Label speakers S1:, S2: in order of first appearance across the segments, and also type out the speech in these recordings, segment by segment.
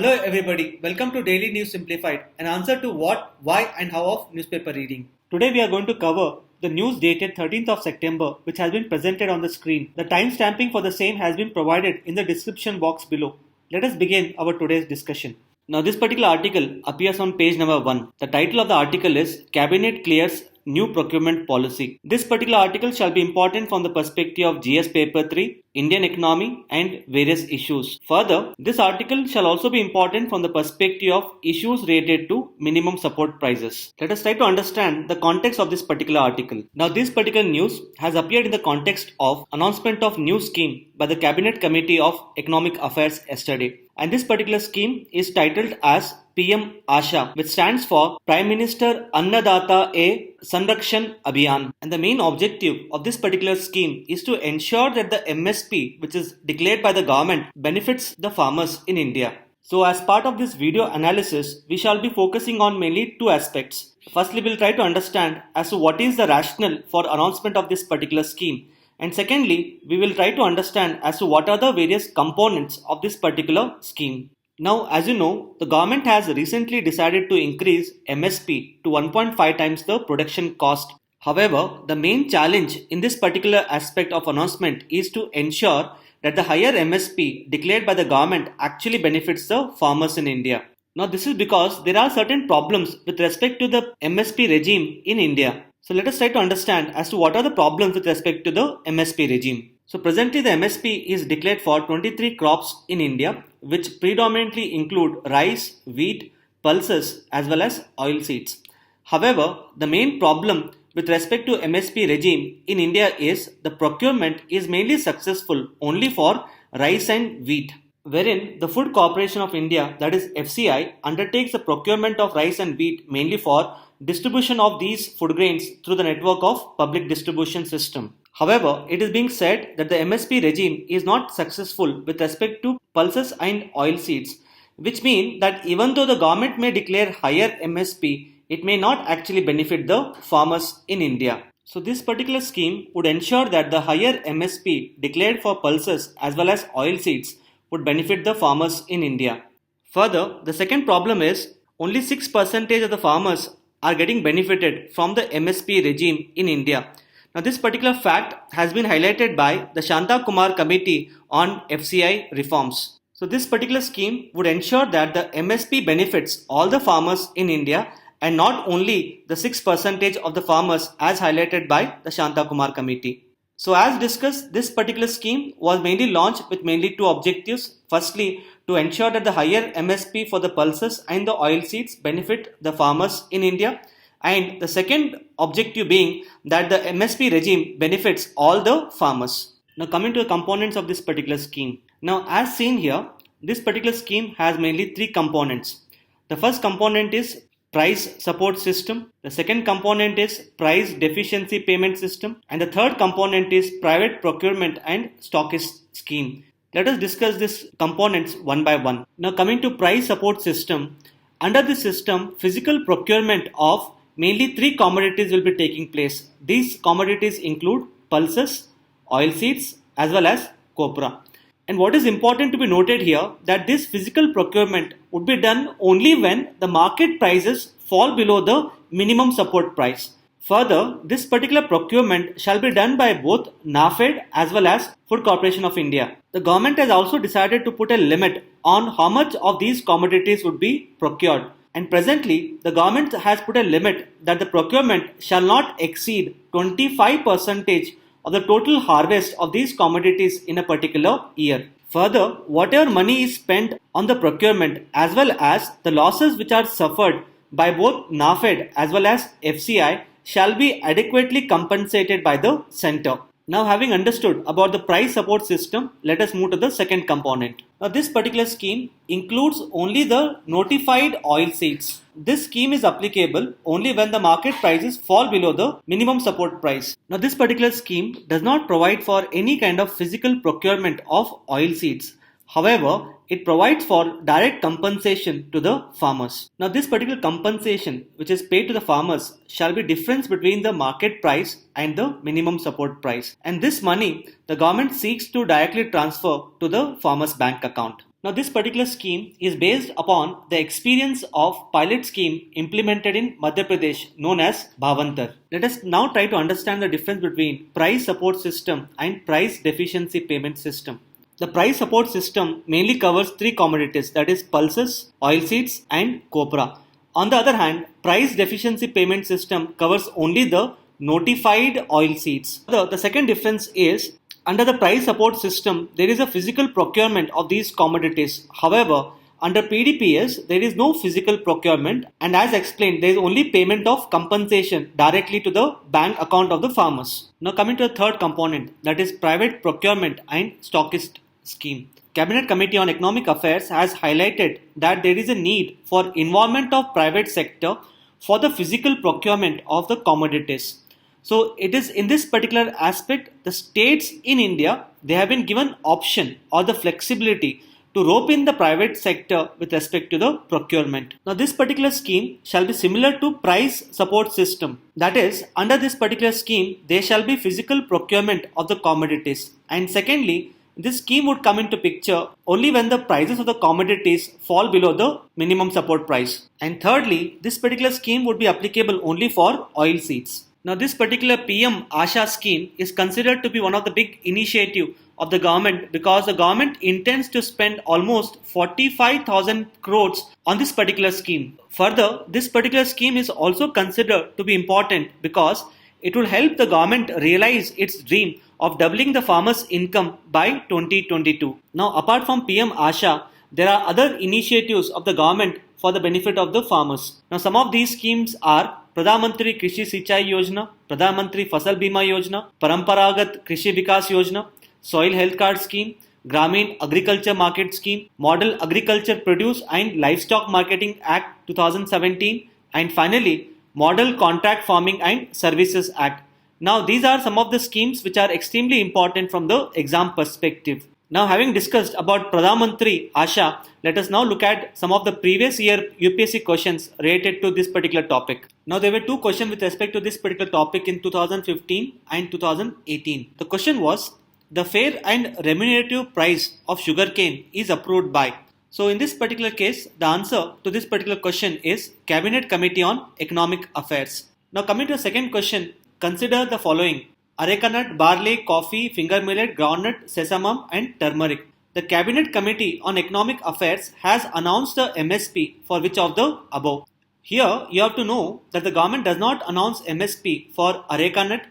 S1: Hello everybody, welcome to Daily News Simplified, an answer to what, why and how of newspaper reading. Today we are going to cover the news dated 13th of September which has been presented on the screen. The time stamping for the same has been provided in the description box below. Let us begin our today's discussion. Now this particular article appears on page number 1. The title of the article is Cabinet Clears New Procurement Policy. This particular article shall be important from the perspective of GS Paper 3, Indian economy and various issues. Further, this article shall also be important from the perspective of issues related to minimum support prices. Let us try to understand the context of this particular article. Now this particular news has appeared in the context of announcement of new scheme by the Cabinet Committee of Economic Affairs yesterday. And this particular scheme is titled as PM AASHA, which stands for Prime Minister Annadata A Sanrakshan Abhiyan. And the main objective of this particular scheme is to ensure that the MSP, which is declared by the government, benefits the farmers in India. So as part of this video analysis, we shall be focusing on mainly two aspects. Firstly, we'll try to understand as to what is the rationale for announcement of this particular scheme. And secondly, we will try to understand as to what are the various components of this particular scheme. Now, as you know, the government has recently decided to increase MSP to 1.5 times the production cost. However, the main challenge in this particular aspect of announcement is to ensure that the higher MSP declared by the government actually benefits the farmers in India. Now, this is because there are certain problems with respect to the MSP regime in India. So let us try to understand as to what are the problems with respect to the MSP regime. So presently the MSP is declared for 23 crops in India, which predominantly include rice, wheat, pulses as well as oilseeds. However, the main problem with respect to MSP regime in India is the procurement is mainly successful only for rice and wheat, wherein the Food Corporation of India, that is FCI, undertakes the procurement of rice and wheat mainly for distribution of these food grains through the network of public distribution system. However, it is being said that the MSP regime is not successful with respect to pulses and oilseeds, which mean that even though the government may declare higher MSP, it may not actually benefit the farmers in India. So this particular scheme would ensure that the higher MSP declared for pulses as well as oilseeds would benefit the farmers in India. Further, the second problem is only 6% of the farmers are getting benefited from the MSP regime in India. Now this particular fact has been highlighted by the Shanta Kumar Committee on FCI reforms. So this particular scheme would ensure that the MSP benefits all the farmers in India and not only the 6% of the farmers as highlighted by the Shanta Kumar Committee. So as discussed, this particular scheme was mainly launched with mainly two objectives. Firstly, to ensure that the higher MSP for the pulses and the oilseeds benefit the farmers in India. And the second objective being that the MSP regime benefits all the farmers. Now coming to the components of this particular scheme. Now as seen here, this particular scheme has mainly three components. The first component is price support system. The second component is price deficiency payment system. And the third component is private procurement and stockist scheme. Let us discuss these components one by one. Now coming to price support system. Under this system, physical procurement of mainly three commodities will be taking place. These commodities include pulses, oilseeds as well as copra. And what is important to be noted here that this physical procurement would be done only when the market prices fall below the minimum support price. Further, this particular procurement shall be done by both NAFED as well as Food Corporation of India. The government has also decided to put a limit on how much of these commodities would be procured. And presently, the government has put a limit that the procurement shall not exceed 25% of the total harvest of these commodities in a particular year. Further, whatever money is spent on the procurement as well as the losses which are suffered by both NAFED as well as FCI shall be adequately compensated by the center. Now having understood about the price support system, let us move to the second component. Now this particular scheme includes only the notified oilseeds. This scheme is applicable only when the market prices fall below the minimum support price. Now this particular scheme does not provide for any kind of physical procurement of oilseeds. However, it provides for direct compensation to the farmers. Now this particular compensation which is paid to the farmers shall be difference between the market price and the minimum support price. And this money the government seeks to directly transfer to the farmer's bank account. Now this particular scheme is based upon the experience of pilot scheme implemented in Madhya Pradesh known as Bhavantar. Let us now try to understand the difference between price support system and price deficiency payment system. The price support system mainly covers three commodities, that is pulses, oilseeds and copra. On the other hand, price deficiency payment system covers only the notified oilseeds. The second difference is under the price support system, there is a physical procurement of these commodities. However, under PDPS, there is no physical procurement, and as explained, there is only payment of compensation directly to the bank account of the farmers. Now coming to the third component, that is private procurement and stockist scheme. Cabinet Committee on Economic Affairs has highlighted that there is a need for involvement of private sector for the physical procurement of the commodities. So it is in this particular aspect, the states in India, they have been given option or the flexibility to rope in the private sector with respect to the procurement. Now this particular scheme shall be similar to price support system. That is, under this particular scheme, there shall be physical procurement of the commodities. And secondly, this scheme would come into picture only when the prices of the commodities fall below the minimum support price. And thirdly, this particular scheme would be applicable only for oilseeds. Now this particular PM AASHA scheme is considered to be one of the big initiative of the government because the government intends to spend almost 45,000 crores on this particular scheme. Further, this particular scheme is also considered to be important because it will help the government realize its dream of doubling the farmers' income by 2022. Now apart from PM AASHA, there are other initiatives of the government for the benefit of the farmers. Now some of these schemes are Pradhan Mantri Krishi Sinchai Yojana, Pradhan Mantri Fasal Bima Yojana, Paramparagat Krishi Vikas Yojana, Soil Health Card Scheme, Gramin Agriculture Market Scheme, Model Agriculture Produce and Livestock Marketing Act 2017, and finally Model Contract Farming and Services Act. Now these are some of the schemes which are extremely important from the exam perspective. Now having discussed about Pradhan Mantri AASHA, let us now look at some of the previous year UPSC questions related to this particular topic. Now there were two questions with respect to this particular topic in 2015 and 2018. The question was, the fair and remunerative price of sugarcane is approved by. So in this particular case, the answer to this particular question is Cabinet Committee on Economic Affairs. Now coming to the second question, consider the following: areca nut, barley, coffee, finger millet, groundnut, sesame and turmeric. The Cabinet Committee on Economic Affairs has announced the MSP for which of the above? Here you have to know that the government does not announce MSP for areca nut,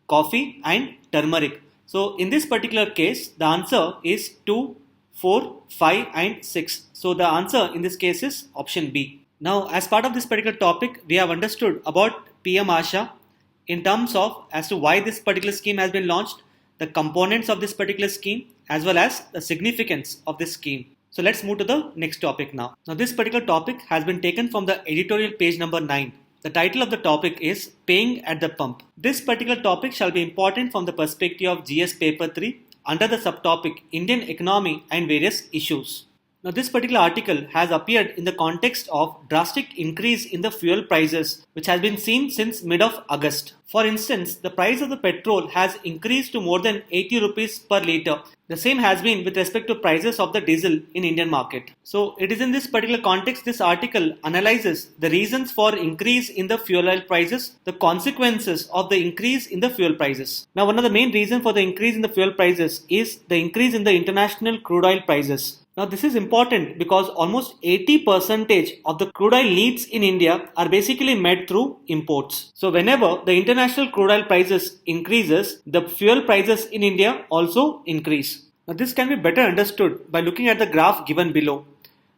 S1: coffee and turmeric. So in this particular case, the answer is 2, 4, 5 and 6. So the answer in this case is option B. Now as part of this particular topic, we have understood about PM AASHA in terms of as to why this particular scheme has been launched, the components of this particular scheme, as well as the significance of this scheme. So let's move to the next topic now. Now this particular topic has been taken from the editorial page number 9. The title of the topic is Paying at the Pump. This particular topic shall be important from the perspective of GS paper 3 under the subtopic Indian economy and various issues. Now this particular article has appeared in the context of drastic increase in the fuel prices which has been seen since mid of August. For instance, the price of the petrol has increased to more than 80 rupees per litre. The same has been with respect to prices of the diesel in Indian market. So it is in this particular context this article analyzes the reasons for increase in the fuel oil prices, the consequences of the increase in the fuel prices. Now one of the main reasons for the increase in the fuel prices is the increase in the international crude oil prices. Now this is important because almost 80% of the crude oil needs in India are basically met through imports. So whenever the international crude oil prices increases, the fuel prices in India also increase. Now this can be better understood by looking at the graph given below.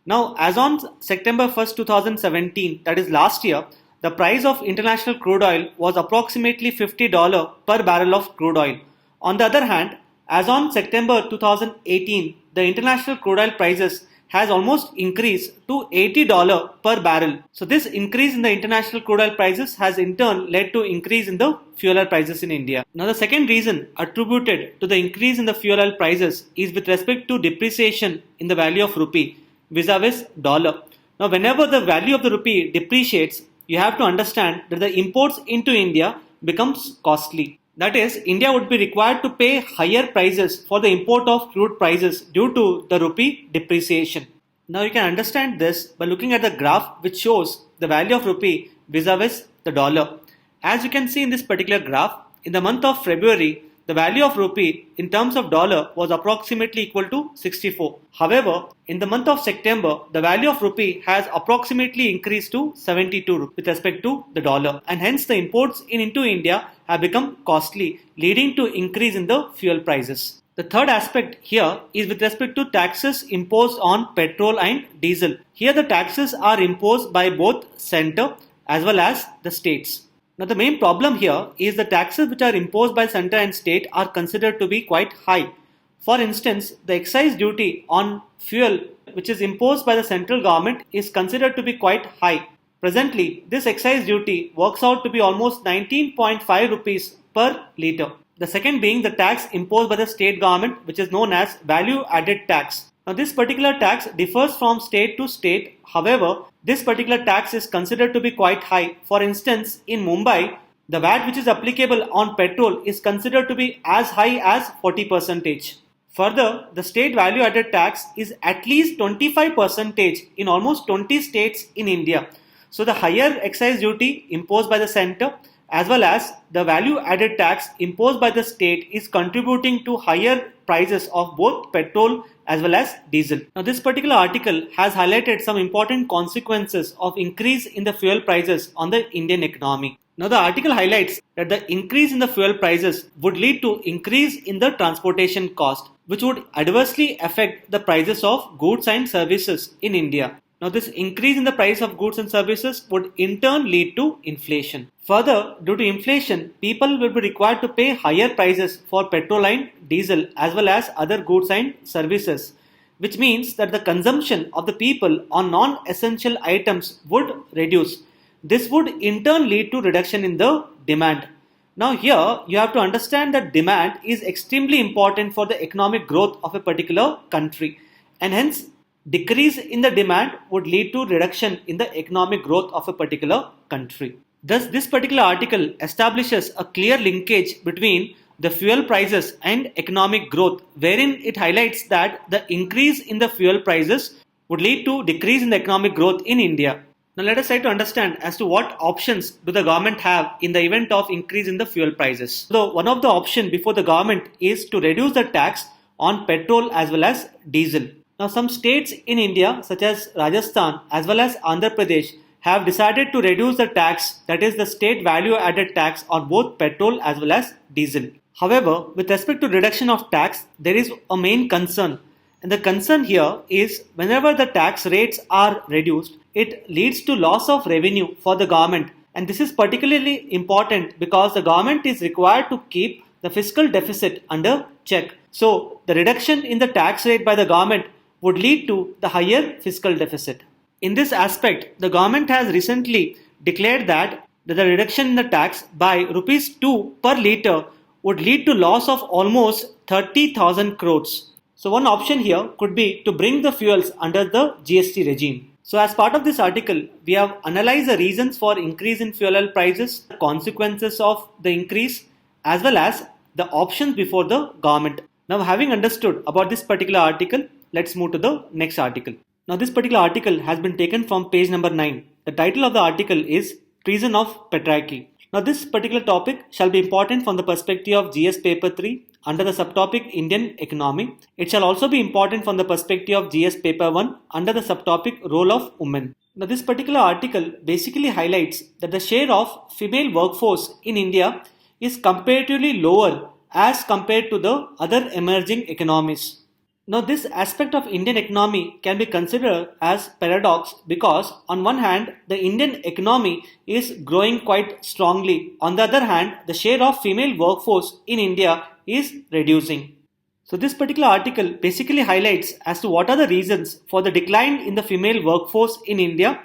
S1: Now as on September 1st, 2017, that is last year, the price of international crude oil was approximately $50 per barrel of crude oil. On the other hand, as on September 2018, the international crude oil prices has almost increased to $80 per barrel. So this increase in the international crude oil prices has in turn led to increase in the fuel oil prices in India. Now the second reason attributed to the increase in the fuel oil prices is with respect to depreciation in the value of rupee vis-a-vis dollar. Now whenever the value of the rupee depreciates, you have to understand that the imports into India becomes costly. That is, India would be required to pay higher prices for the import of crude prices due to the rupee depreciation. Now you can understand this by looking at the graph which shows the value of rupee vis-a-vis the dollar. As you can see in this particular graph, in the month of February, the value of rupee in terms of dollar was approximately equal to 64. However, in the month of September, the value of rupee has approximately increased to 72 with respect to the dollar, and hence the imports into India have become costly, leading to increase in the fuel prices. The third aspect here is with respect to taxes imposed on petrol and diesel. Here the taxes are imposed by both center as well as the states. Now the main problem here is the taxes which are imposed by center and state are considered to be quite high. For instance, the excise duty on fuel which is imposed by the central government is considered to be quite high. Presently, this excise duty works out to be almost 19.5 rupees per litre. The second being the tax imposed by the state government, which is known as value added tax. Now this particular tax differs from state to state. However, this particular tax is considered to be quite high. For instance, in Mumbai, the VAT which is applicable on petrol is considered to be as high as 40%. Further, the state value added tax is at least 25% in almost 20 states in India. So the higher excise duty imposed by the center as well as the value added tax imposed by the state is contributing to higher prices of both petrol as well as diesel. Now this particular article has highlighted some important consequences of increase in the fuel prices on the Indian economy. Now the article highlights that the increase in the fuel prices would lead to increase in the transportation cost, which would adversely affect the prices of goods and services in India. Now this increase in the price of goods and services would in turn lead to inflation. Further, due to inflation, people will be required to pay higher prices for petrol and diesel as well as other goods and services, which means that the consumption of the people on non-essential items would reduce. This would in turn lead to reduction in the demand. Now here you have to understand that demand is extremely important for the economic growth of a particular country, and hence decrease in the demand would lead to reduction in the economic growth of a particular country. Thus, this particular article establishes a clear linkage between the fuel prices and economic growth, wherein it highlights that the increase in the fuel prices would lead to decrease in the economic growth in India. Now let us try to understand as to what options do the government have in the event of increase in the fuel prices. So one of the options before the government is to reduce the tax on petrol as well as diesel. Now some states in India such as Rajasthan as well as Andhra Pradesh have decided to reduce the tax, that is the state value added tax on both petrol as well as diesel. However, with respect to reduction of tax, there is a main concern. And the concern here is whenever the tax rates are reduced, it leads to loss of revenue for the government. And this is particularly important because the government is required to keep the fiscal deficit under check. So the reduction in the tax rate by the government would lead to the higher fiscal deficit. In this aspect, the government has recently declared that the reduction in the tax by rupees 2 per litre would lead to loss of almost 30,000 crores. So one option here could be to bring the fuels under the GST regime. So as part of this article, we have analyzed the reasons for increase in fuel oil prices, the consequences of the increase, as well as the options before the government. Now having understood about this particular article, let's move to the next article. Now this particular article has been taken from page number 9. The title of the article is Treason of Patriarchy. Now this particular topic shall be important from the perspective of GS paper 3 under the subtopic Indian economy. It shall also be important from the perspective of GS paper 1 under the subtopic role of women. Now this particular article basically highlights that the share of female workforce in India is comparatively lower as compared to the other emerging economies. Now this aspect of Indian economy can be considered as paradox because on one hand the Indian economy is growing quite strongly. On the other hand, the share of female workforce in India is reducing. So this particular article basically highlights as to what are the reasons for the decline in the female workforce in India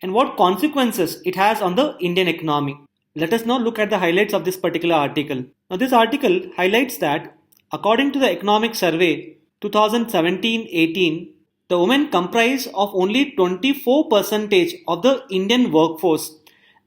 S1: and what consequences it has on the Indian economy. Let us now look at the highlights of this particular article. Now this article highlights that according to the economic survey 2017-18, the women comprise of only 24% of the Indian workforce,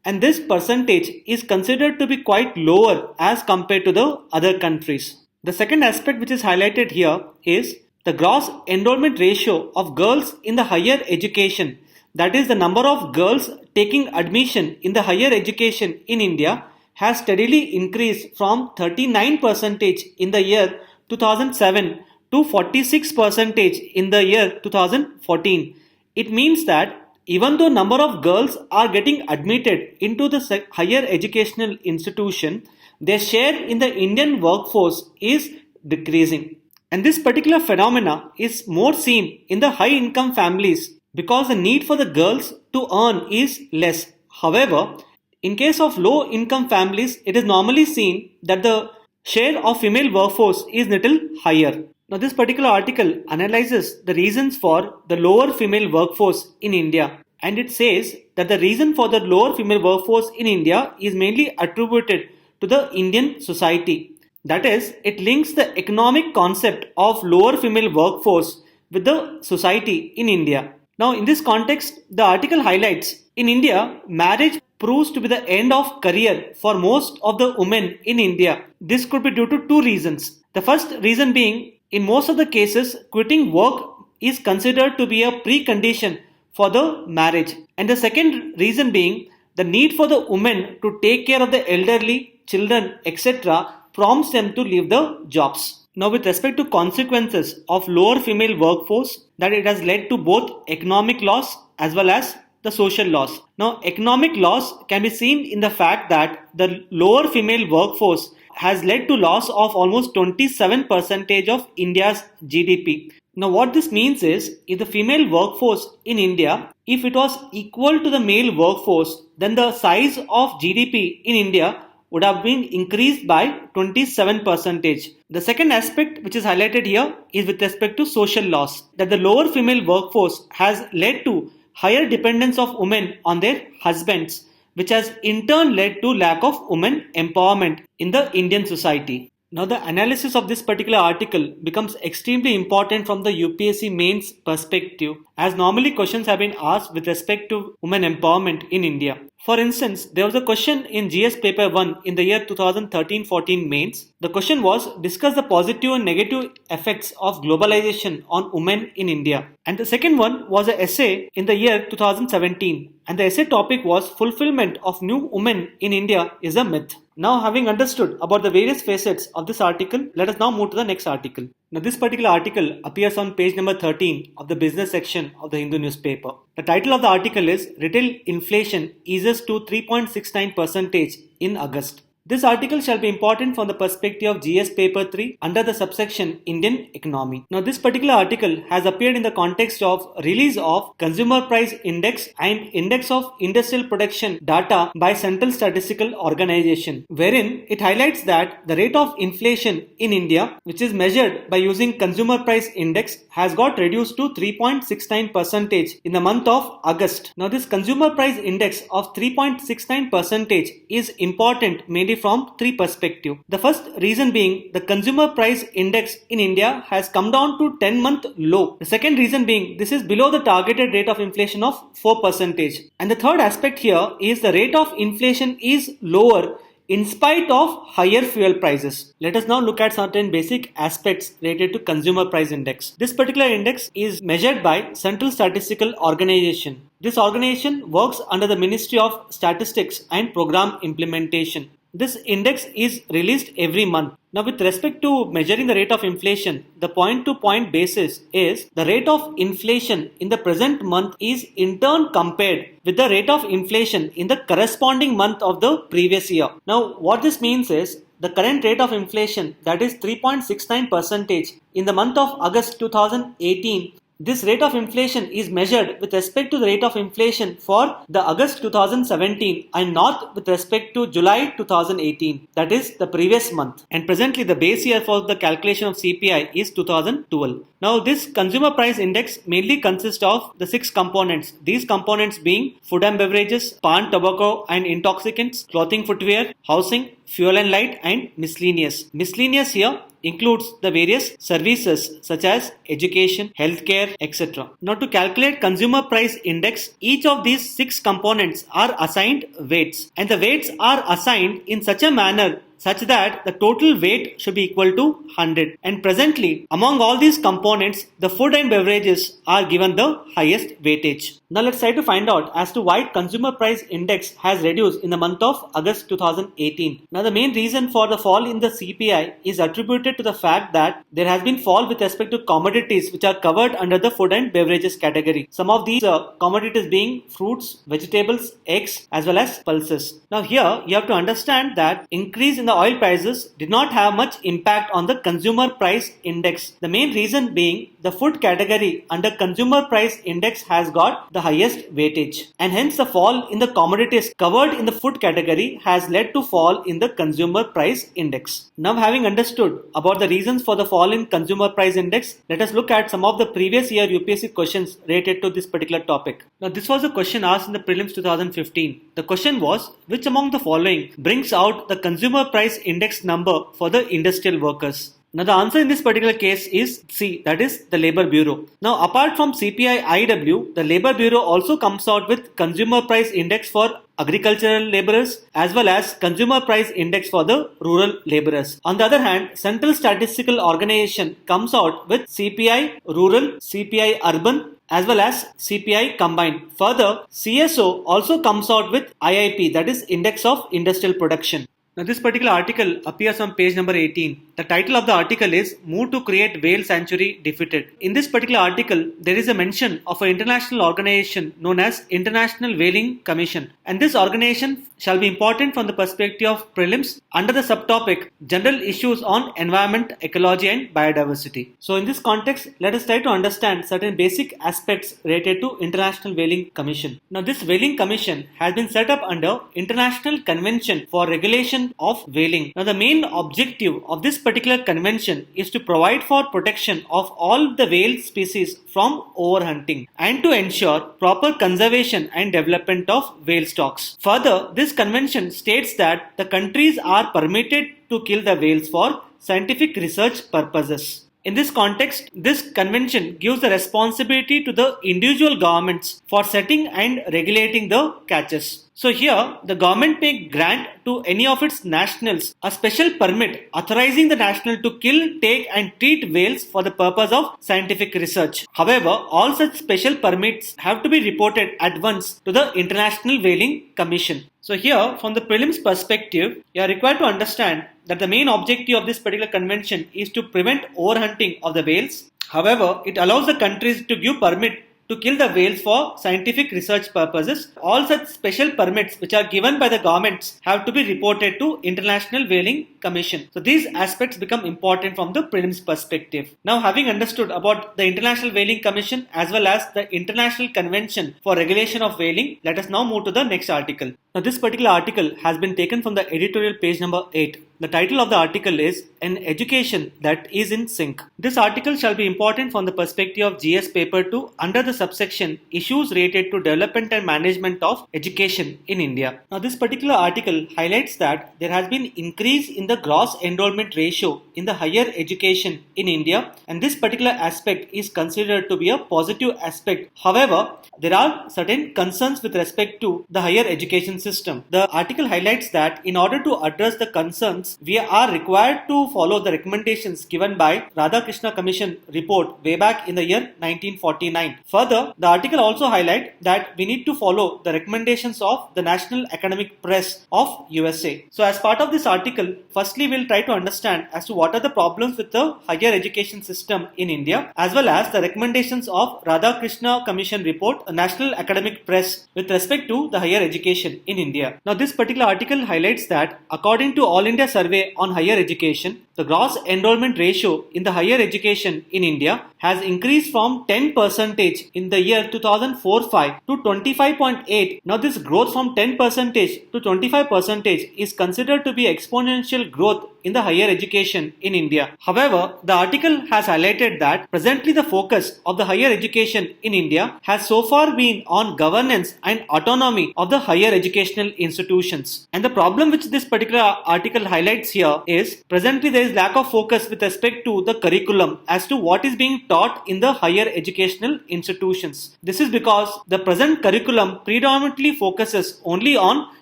S1: and this percentage is considered to be quite lower as compared to the other countries. The second aspect which is highlighted here is the gross enrollment ratio of girls in the higher education, that is the number of girls taking admission in the higher education in India, has steadily increased from 39% in the year 2007 to 46% in the year 2014. It means that even though number of girls are getting admitted into the higher educational institution, their share in the Indian workforce is decreasing. And this particular phenomena is more seen in the high income families because the need for the girls to earn is less. However, in case of low income families, it is normally seen that the share of female workforce is little higher. Now, this particular article analyzes the reasons for the lower female workforce in India, and it says that the reason for the lower female workforce in India is mainly attributed to the Indian society. That is, it links the economic concept of lower female workforce with the society in India. Now, in this context, the article highlights in India, marriage proves to be the end of career for most of the women in India. This could be due to two reasons. The first reason being, in most of the cases, quitting work is considered to be a precondition for the marriage. And the second reason being, the need for the women to take care of the elderly, children, etc. prompts them to leave the jobs. Now, with respect to consequences of lower female workforce, that it has led to both economic loss as well as the social loss. Now, economic loss can be seen in the fact that the lower female workforce has led to loss of almost 27% of India's GDP. Now, what this means is, if the female workforce in India, if it was equal to the male workforce, then the size of GDP in India would have been increased by 27%. The second aspect which is highlighted here is with respect to social loss, that the lower female workforce has led to higher dependence of women on their husbands, which has in turn led to lack of women empowerment in the Indian society. Now, the analysis of this particular article becomes extremely important from the UPSC mains perspective, as normally questions have been asked with respect to women empowerment in India. For instance, there was a question in GS paper 1 in the year 2013-14 mains. The question was, discuss the positive and negative effects of globalization on women in India. And the second one was an essay in the year 2017. And the essay topic was, fulfillment of new women in India is a myth. Now, having understood about the various facets of this article, let us now move to the next article. Now, this particular article appears on page number 13 of the business section of the Hindu newspaper. The title of the article is, Retail Inflation Eases to 3.69% in August. This article shall be important from the perspective of GS paper 3 under the subsection Indian economy. Now, this particular article has appeared in the context of release of Consumer Price Index and Index of Industrial Production data by Central Statistical Organization, wherein it highlights that the rate of inflation in India, which is measured by using Consumer Price Index, has got reduced to 3.69% in the month of August. Now, this Consumer Price Index of 3.69% is important mainly from three perspectives. The first reason being, the Consumer Price Index in India has come down to 10-month low. The second reason being, this is below the targeted rate of inflation of 4%. And the third aspect here is the rate of inflation is lower in spite of higher fuel prices. Let us now look at certain basic aspects related to Consumer Price Index. This particular index is measured by Central Statistical Organization. This organization works under the Ministry of Statistics and Program Implementation. This index is released every month. Now, with respect to measuring the rate of inflation, the point-to-point basis is the rate of inflation in the present month is in turn compared with the rate of inflation in the corresponding month of the previous year. Now, what this means is the current rate of inflation, that is 3.69% in the month of August 2018. This rate of inflation is measured with respect to the rate of inflation for the August 2017 and not with respect to July 2018, that is the previous month. And presently the base year for the calculation of CPI is 2012. Now, this Consumer Price Index mainly consists of the 6 components. These components being food and beverages, pan, tobacco and intoxicants, clothing, footwear, housing, fuel and light and miscellaneous. Miscellaneous here includes the various services such as education, healthcare, etc. Now to calculate consumer price index, each of these 6 components are assigned weights, and the weights are assigned in such a manner such that the total weight should be equal to 100. And presently, among all these components, the food and beverages are given the highest weightage. Now let's try to find out as to why consumer price index has reduced in the month of August 2018. Now the main reason for the fall in the CPI is attributed to the fact that there has been fall with respect to commodities which are covered under the food and beverages category. Some of these commodities being fruits, vegetables, eggs as well as pulses. Now here you have to understand that increase in the oil prices did not have much impact on the consumer price index. The main reason being the food category under consumer price index has got the highest weightage, and hence the fall in the commodities covered in the food category has led to fall in the consumer price index. Now having understood about the reasons for the fall in consumer price index, let us look at some of the previous year UPSC questions related to this particular topic. Now this was a question asked in the prelims 2015. The question was, which among the following brings out the consumer price index number for the industrial workers? Now the answer in this particular case is C, that is the Labour Bureau. Now apart from CPI IW, the Labour Bureau also comes out with consumer price index for agricultural labourers as well as consumer price index for the rural labourers. On the other hand, Central Statistical Organization comes out with CPI rural, CPI urban as well as CPI combined. Further, CSO also comes out with IIP, that is Index of Industrial Production. Now this particular article appears on page number 18. The title of the article is Move to Create Whale Sanctuary Defeated. In this particular article, there is a mention of an international organization known as International Whaling Commission, and this organization shall be important from the perspective of prelims under the subtopic General Issues on Environment, Ecology and Biodiversity. So in this context, let us try to understand certain basic aspects related to International Whaling Commission. Now this Whaling Commission has been set up under International Convention for Regulation of Whaling. Now the main objective of this particular convention is to provide for protection of all the whale species from overhunting and to ensure proper conservation and development of whale stocks. Further, this convention states that the countries are permitted to kill the whales for scientific research purposes. In this context, this convention gives the responsibility to the individual governments for setting and regulating the catches. So here, the government may grant to any of its nationals a special permit authorizing the national to kill, take and treat whales for the purpose of scientific research. However, all such special permits have to be reported at once to the International Whaling Commission. So here, from the prelims perspective, you are required to understand that the main objective of this particular convention is to prevent overhunting of the whales. However, it allows the countries to give permit to kill the whales for scientific research purposes. All such special permits which are given by the governments have to be reported to International Whaling Commission. So these aspects become important from the prelims perspective. Now having understood about the International Whaling Commission as well as the International Convention for Regulation of Whaling, let us now move to the next article. Now this particular article has been taken from the editorial page number 8. The title of the article is An Education That Is in Sync. This article shall be important from the perspective of GS paper 2 under the subsection Issues Related to Development and Management of Education in India. Now this particular article highlights that there has been increase in the gross enrollment ratio in the higher education in India, and this particular aspect is considered to be a positive aspect. However, there are certain concerns with respect to the higher education system. The article highlights that in order to address the concerns, we are required to follow the recommendations given by Radhakrishna Commission report way back in the year 1949. Further, the article also highlights that we need to follow the recommendations of the National Academic Press of USA. So as part of this article, firstly we'll try to understand as to what are the problems with the higher education system in India as well as the recommendations of Radhakrishna Commission report, National Academic Press with respect to the higher education in India. Now this particular article highlights that according to All India Survey on Higher Education, the gross enrollment ratio in the higher education in India has increased from 10% in the year 2004-05 to 25.8. Now this growth from 10% to 25% is considered to be exponential growth in the higher education in India. However, the article has highlighted that presently the focus of the higher education in India has so far been on governance and autonomy of the higher education educational institutions. And the problem which this particular article highlights here is presently there is lack of focus with respect to the curriculum as to what is being taught in the higher educational institutions. This is because the present curriculum predominantly focuses only on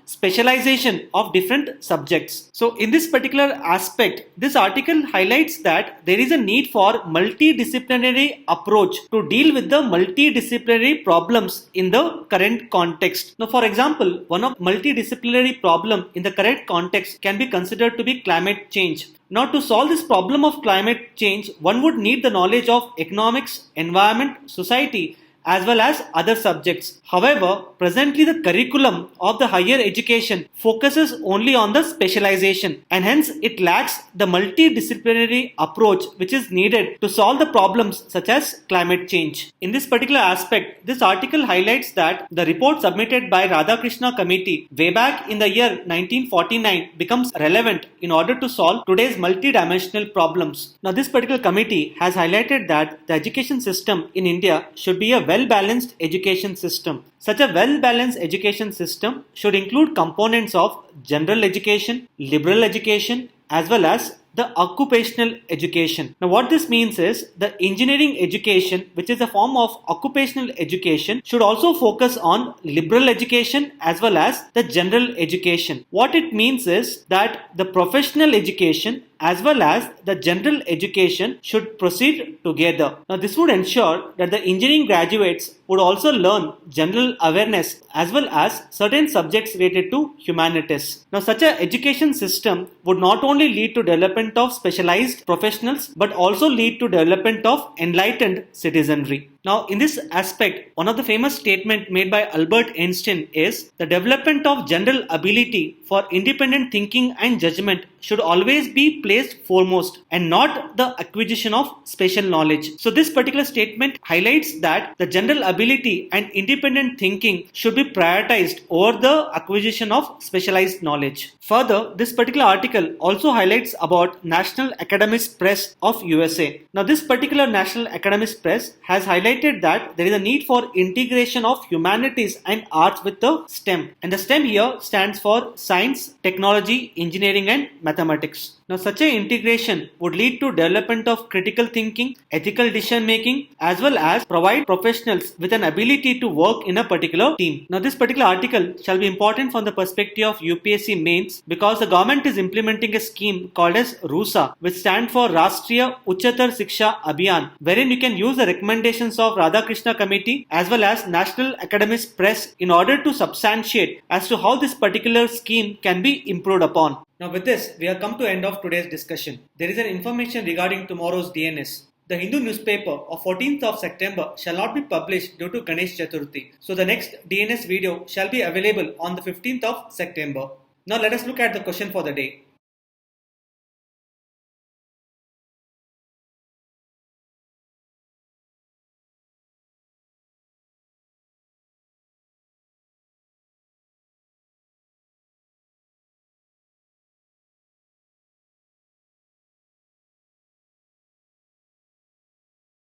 S1: specialization of different subjects. So in this particular aspect, this article highlights that there is a need for multidisciplinary approach to deal with the multidisciplinary problems in the current context. Now, for example, one of multidisciplinary problem in the current context can be considered to be climate change. Now, to solve this problem of climate change, one would need the knowledge of economics, environment, society, as well as other subjects. However, presently the curriculum of the higher education focuses only on the specialization, and hence it lacks the multidisciplinary approach which is needed to solve the problems such as climate change. In this particular aspect, this article highlights that the report submitted by Radhakrishna Committee way back in the year 1949 becomes relevant in order to solve today's multidimensional problems. Now, this particular committee has highlighted that the education system in India should be a well-balanced education system. Such a well-balanced education system should include components of general education, liberal education, as well as the occupational education. Now, what this means is the engineering education, which is a form of occupational education, should also focus on liberal education as well as the general education. What it means is that the professional education as well as the general education should proceed together. Now, this would ensure that the engineering graduates would also learn general awareness as well as certain subjects related to humanities. Now, such an education system would not only lead to development of specialized professionals but also lead to development of enlightened citizenry. Now, in this aspect, one of the famous statements made by Albert Einstein is the development of general ability for independent thinking and judgment should always be placed foremost and not the acquisition of special knowledge. So this particular statement highlights that the general ability and independent thinking should be prioritized over the acquisition of specialized knowledge. Further, this particular article also highlights about National Academic Press of USA. Now, this particular National Academic Press has highlighted that there is a need for integration of humanities and arts with the STEM. And the STEM here stands for science, technology, engineering and mathematics. Now, such an integration would lead to development of critical thinking, ethical decision making, as well as provide professionals with an ability to work in a particular team. Now, this particular article shall be important from the perspective of UPSC mains because the government is implementing a scheme called as RUSA, which stands for Rashtriya Uchatar Shiksha Abhiyan, wherein you can use the recommendations of Radhakrishna Committee as well as National Academic Press in order to substantiate as to how this particular scheme can be improved upon. Now, with this, we have come to end of today's discussion. There is an information regarding tomorrow's DNS. The Hindu newspaper of 14th of September shall not be published due to Ganesh Chaturthi. So the next DNS video shall be available on the 15th of September. Now let us look at the question for the day.